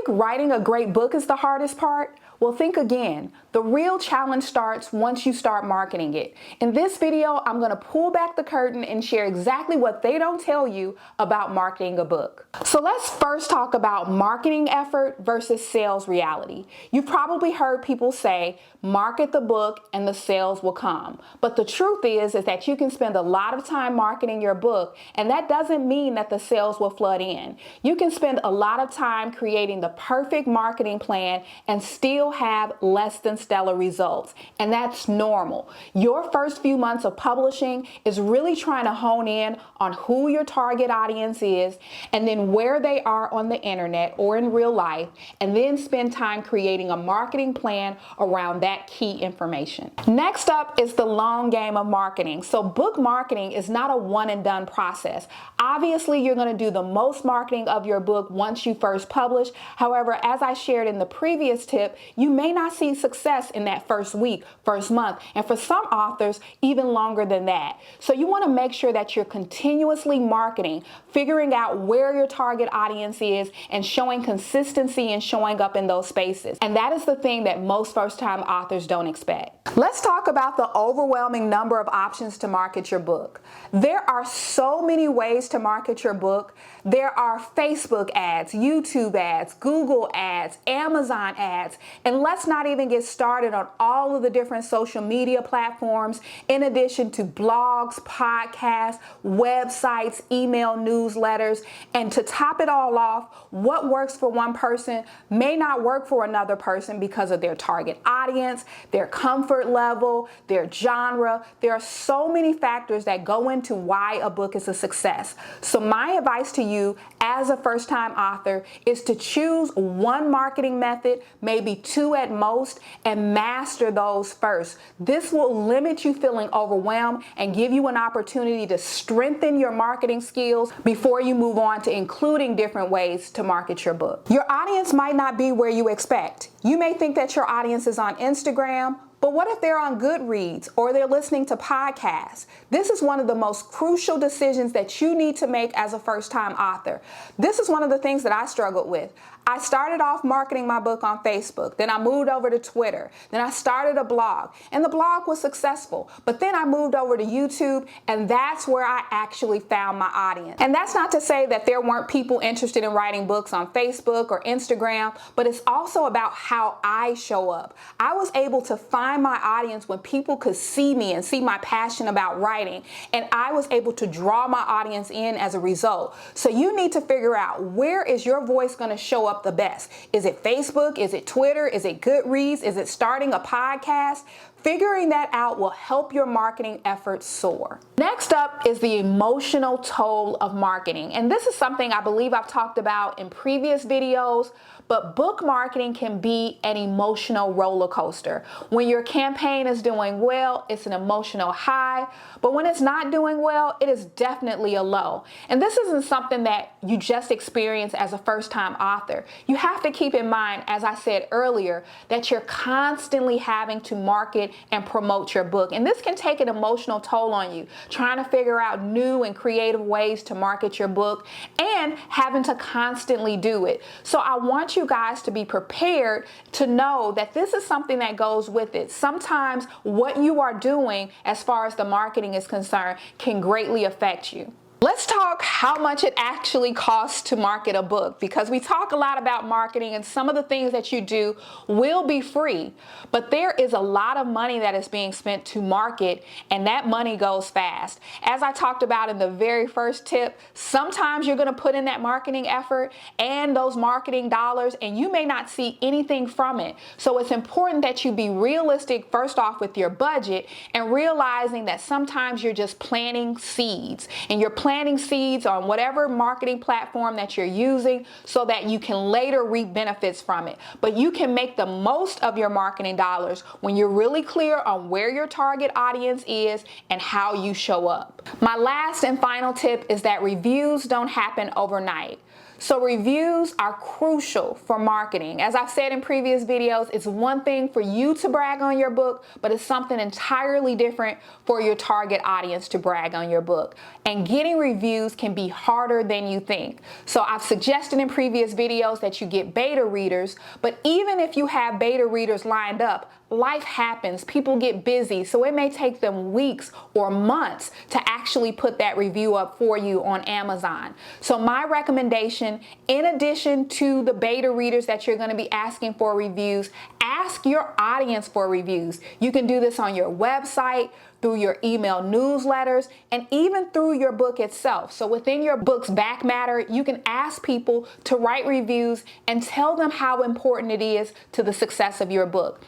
think writing a great book is the hardest part? Well, think again. The real challenge starts once you start marketing it. In this video, I'm going to pull back the curtain and share exactly what they don't tell you about marketing a book. So let's first talk about marketing effort versus sales reality. You've probably heard people say, market the book and the sales will come. But the truth is that you can spend a lot of time marketing your book, and that doesn't mean that the sales will flood in. You can spend a lot of time creating the perfect marketing plan and still have less than stellar results, and that's normal. Your first few months of publishing is really trying to hone in on who your target audience is and then where they are on the internet or in real life, and then spend time creating a marketing plan around that key information. Next up is the long game of marketing. So book marketing is not a one and done process. Obviously, you're going to do the most marketing of your book once you first publish. However, as I shared in the previous tip, you may not see success in that first week, first month, and for some authors, even longer than that. So you want to make sure that you're continuously marketing, figuring out where your target audience is, and showing consistency and showing up in those spaces. And that is the thing that most first-time authors don't expect. Let's talk about the overwhelming number of options to market your book. There are so many ways to market your book. There are Facebook ads, YouTube ads, Google ads, Amazon ads, and let's not even get started on all of the different social media platforms, in addition to blogs, podcasts, websites, email newsletters. And to top it all off, what works for one person may not work for another person because of their target audience, their comfort level, their genre. There are so many factors that go into why a book is a success. So my advice to you as a first-time author is to choose one marketing method, maybe two at most, and master those first. This will limit you feeling overwhelmed and give you an opportunity to strengthen your marketing skills before you move on to including different ways to market your book. Your audience might not be where you expect. You may think that your audience is on Instagram, but what if they're on Goodreads or they're listening to podcasts? This is one of the most crucial decisions that you need to make as a first-time author. This is one of the things that I struggled with. I started off marketing my book on Facebook, then I moved over to Twitter, then I started a blog, and the blog was successful. But then I moved over to YouTube, and that's where I actually found my audience. And that's not to say that there weren't people interested in writing books on Facebook or Instagram, but it's also about how I show up. I was able to find my audience when people could see me and see my passion about writing, and I was able to draw my audience in as a result. So you need to figure out, where is your voice going to show up the best? Is it Facebook? Is it Twitter? Is it Goodreads? Is it starting a podcast? Figuring that out will help your marketing efforts soar. Next up is the emotional toll of marketing. And this is something I believe I've talked about in previous videos, but book marketing can be an emotional roller coaster. When your campaign is doing well, it's an emotional high, but when it's not doing well, it is definitely a low. And this isn't something that you just experience as a first-time author. You have to keep in mind, as I said earlier, that you're constantly having to market and promote your book. And this can take an emotional toll on you, trying to figure out new and creative ways to market your book and having to constantly do it. So I want you guys to be prepared to know that this is something that goes with it. Sometimes what you are doing as far as the marketing is concerned can greatly affect you. Let's talk how much it actually costs to market a book, because we talk a lot about marketing and some of the things that you do will be free, but there is a lot of money that is being spent to market, and that money goes fast. As I talked about in the very first tip, sometimes you're going to put in that marketing effort and those marketing dollars, and you may not see anything from it. So it's important that you be realistic first off with your budget, and realizing that sometimes you're just planting seeds, and you're planting seeds on whatever marketing platform that you're using so that you can later reap benefits from it. But you can make the most of your marketing dollars when you're really clear on where your target audience is and how you show up. My last and final tip is that reviews don't happen overnight. So reviews are crucial for marketing. As I've said in previous videos, it's one thing for you to brag on your book, but it's something entirely different for your target audience to brag on your book. And getting reviews can be harder than you think. So I've suggested in previous videos that you get beta readers, but even if you have beta readers lined up, life happens, people get busy, so it may take them weeks or months to actually put that review up for you on Amazon. So my recommendation, in addition to the beta readers that you're going to be asking for reviews, ask your audience for reviews. You can do this on your website, through your email newsletters, and even through your book itself. So within your book's back matter, you can ask people to write reviews and tell them how important it is to the success of your book.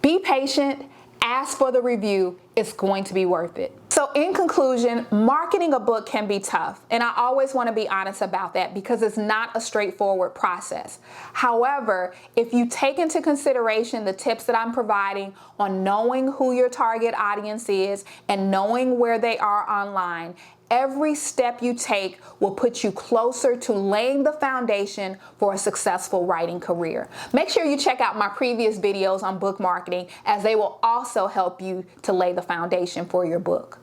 Be patient, ask for the review, it's going to be worth it. So in conclusion, marketing a book can be tough, and I always want to be honest about that because it's not a straightforward process. However, if you take into consideration the tips that I'm providing on knowing who your target audience is and knowing where they are online, every step you take will put you closer to laying the foundation for a successful writing career. Make sure you check out my previous videos on book marketing, as they will also help you to lay the foundation for your book.